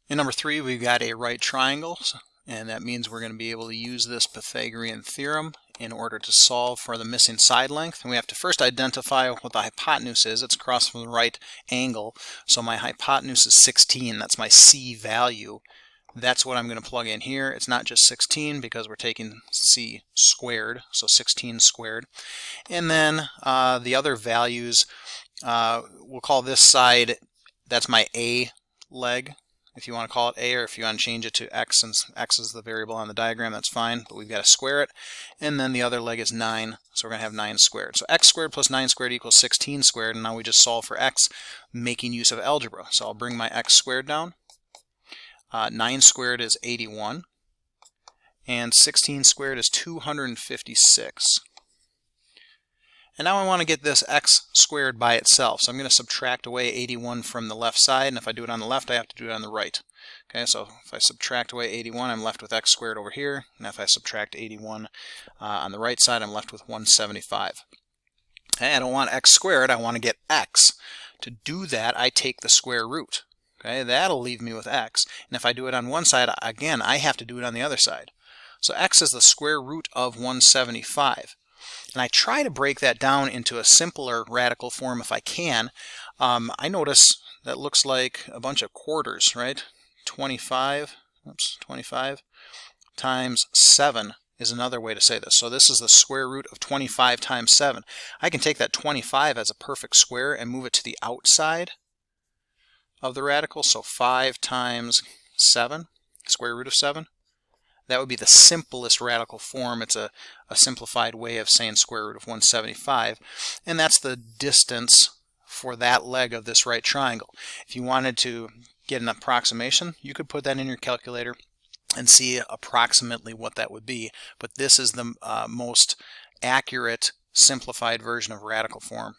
In number 3, we've got a right triangle, and that means we're going to be able to use this Pythagorean theorem in order to solve for the missing side length. And we have to first identify what the hypotenuse is. It's across from the right angle, so my hypotenuse is 16. That's my C value. That's what I'm going to plug in here. It's not just 16 because we're taking C squared, so 16 squared. And then the other values, we'll call this side, that's my A leg, if you want to call it A, or if you want to change it to X, since X is the variable on the diagram, that's fine, but we've got to square it. And then the other leg is 9, so we're going to have 9 squared. So X squared plus 9 squared equals 16 squared, and now we just solve for X making use of algebra. So I'll bring my X squared down. 9 squared is 81, and 16 squared is 256. And now I want to get this X squared by itself, so I'm going to subtract away 81 from the left side, and if I do it on the left, I have to do it on the right. Okay, so if I subtract away 81, I'm left with X squared over here, and if I subtract 81 on the right side, I'm left with 175. Okay, I don't want X squared, I want to get X. To do that, I take the square root. Okay, that'll leave me with X, and if I do it on one side, again, I have to do it on the other side. So X is the square root of 175. And I try to break that down into a simpler radical form if I can. I notice that looks like a bunch of quarters, right? 25 times 7 is another way to say this. So this is the square root of 25 times 7. I can take that 25 as a perfect square and move it to the outside of the radical. So 5 times 7, square root of 7. That would be the simplest radical form. It's a simplified way of saying square root of 175. And that's the distance for that leg of this right triangle. If you wanted to get an approximation, you could put that in your calculator and see approximately what that would be. But this is the most accurate simplified version of radical form.